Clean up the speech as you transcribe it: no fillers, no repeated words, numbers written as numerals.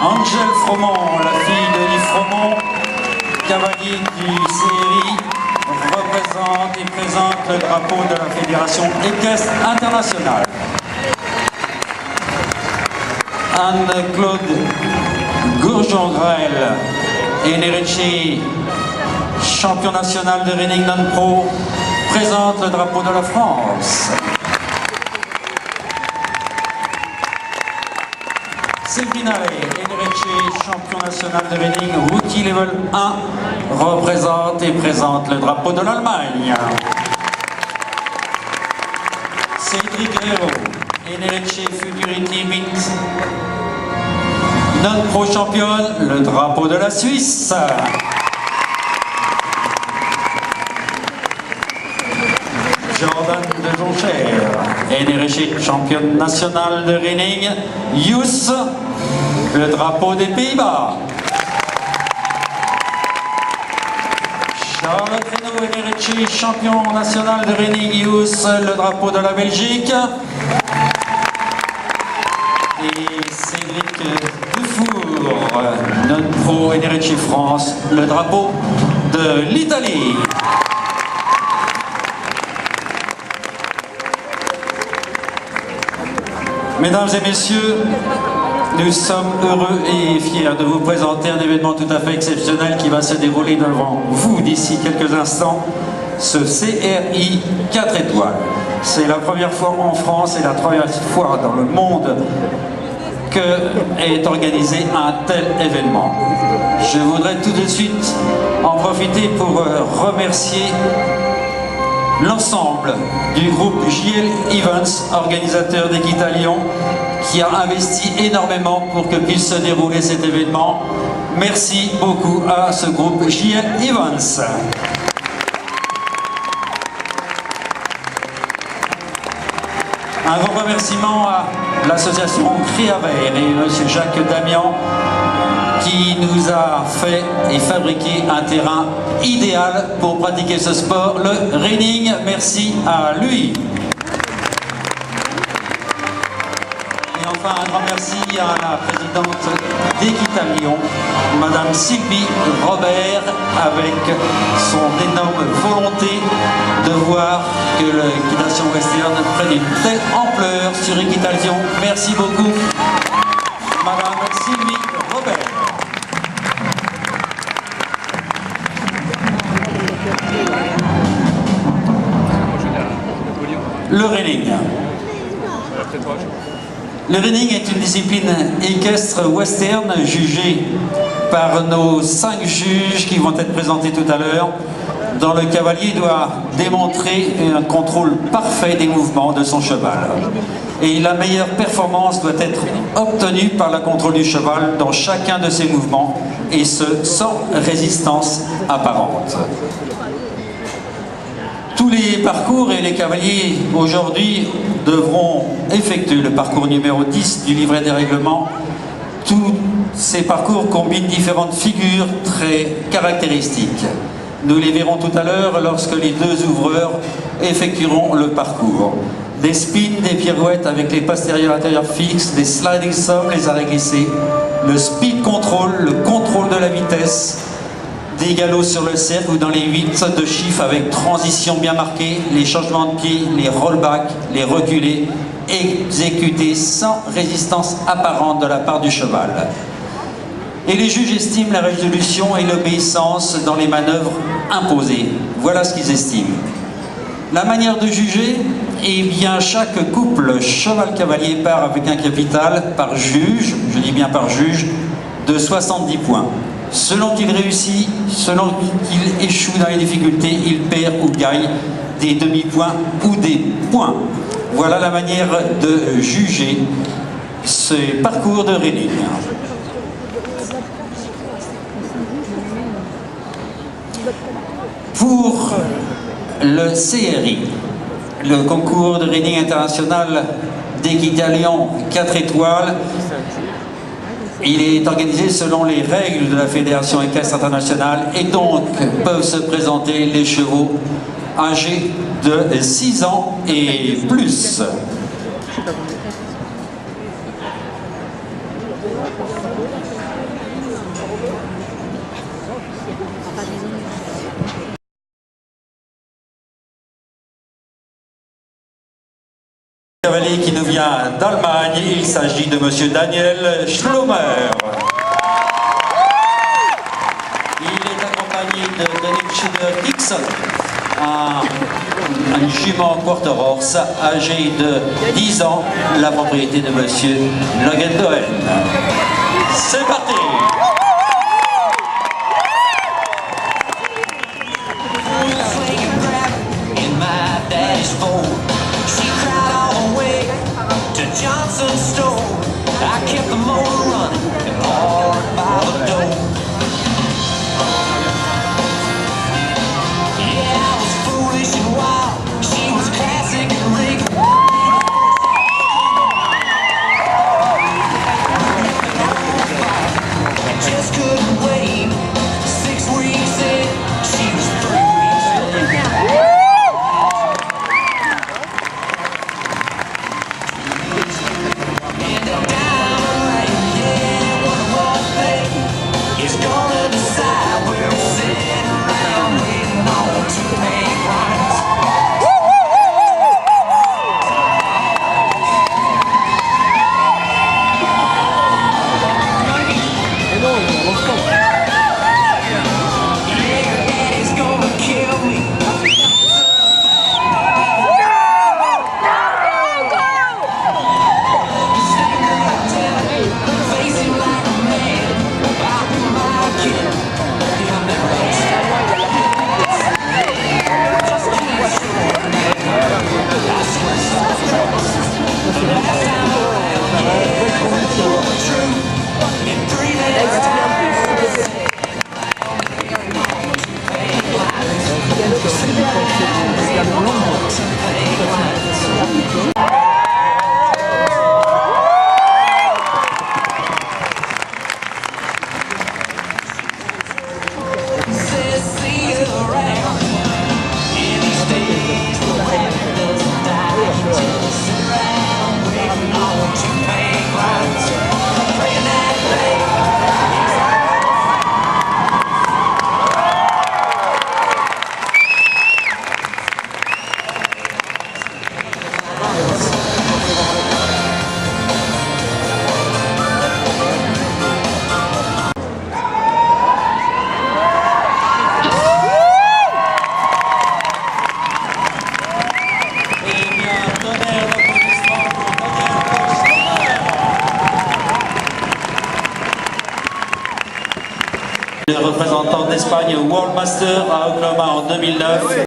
Angèle Fromont, la fille de Denis Fromont, cavalier du CRI, représente et présente le drapeau de la Fédération équestre internationale. Anne-Claude Gourgeon-Grel et Nerechi, champion national de Reining non-pro, présente le drapeau de la France. Sylvinale et Nerechi, champion national de Reining Rookie Level 1, représente et présente le drapeau de l'Allemagne. Cédric Guerrero et Nerechi Futurity Meet, non-pro championne, le drapeau de la Suisse. Jordan de Jonchère et Nerechi, championne nationale de Reining Youth, le drapeau des Pays-Bas. Charles Créneau et Nerechi, champion national de Reining Youth, le drapeau de la Belgique. Et Cédric Dufour, non-pro et Nerechi France, le drapeau de l'Italie. Mesdames et messieurs, nous sommes heureux et fiers de vous présenter un événement tout à fait exceptionnel qui va se dérouler devant vous d'ici quelques instants, ce CRI 4 étoiles. C'est la première fois en France et la première fois dans le monde qu'est organisé un tel événement. Je voudrais tout de suite en profiter pour remercier l'ensemble du groupe JL Events, organisateur d'Equitalion, qui a investi énormément pour que puisse se dérouler cet événement. Merci beaucoup à ce groupe JL Events. Un grand remerciement à l'association Créavert et M. Jacques Damian, qui nous a fait et fabriqué un terrain idéal pour pratiquer ce sport, le reining. Merci à lui. Et enfin, un grand merci à la présidente d'Equitalion, Madame Sylvie Robert, avec son énorme volonté de voir que l'équitation western prenne une telle ampleur sur Equitalion. Merci beaucoup, Madame Sylvie Robert. Le reining. Le reining est une discipline équestre western jugée par nos 5 juges qui vont être présentés tout à l'heure, dont le cavalier doit démontrer un contrôle parfait des mouvements de son cheval. Et la meilleure performance doit être obtenue par le contrôle du cheval dans chacun de ses mouvements, et ce, sans résistance apparente. Tous les parcours et les cavaliers aujourd'hui devront effectuer le parcours numéro 10 du livret des règlements. Tous ces parcours combinent différentes figures très caractéristiques. Nous les verrons tout à l'heure lorsque les 2 ouvreurs effectueront le parcours. Des spins, des pirouettes avec les postérieurs intérieurs fixes, des sliding sums, les arrêts glissés, le speed control, le contrôle de la vitesse, des galops sur le cercle ou dans les 8 sautes de chiffre avec transition bien marquée, les changements de pied, les rollbacks, les reculés, exécutés sans résistance apparente de la part du cheval. Et les juges estiment la résolution et l'obéissance dans les manœuvres imposées. Voilà ce qu'ils estiment. La manière de juger, eh bien, chaque couple cheval-cavalier part avec un capital par juge, je dis bien par juge, de 70 points. Selon qu'il réussit, selon qu'il échoue dans les difficultés, il perd ou gagne des demi-points ou des points. Voilà la manière de juger ce parcours de reining. Pour le CRI, le concours de reining international d'Equitalion 4 étoiles, il est organisé selon les règles de la Fédération équestre internationale et donc peuvent se présenter les chevaux âgés de 6 ans et plus. Cavalier qui nous vient d'Allemagne, il s'agit de monsieur Daniel Schlummer. Il est accompagné de Daniel Dixon, un jument Quarter Horse âgé de 10 ans, la propriété de monsieur Logendoen. C'est parti! Johnson store, I kept the motor running and parked by the door. Yeah, I was foolish and wild. She was classic and regal. I just couldn't wait. 6 weeks in, she was 3 weeks late. Le représentant d'Espagne au World Master à Oklahoma en 2009.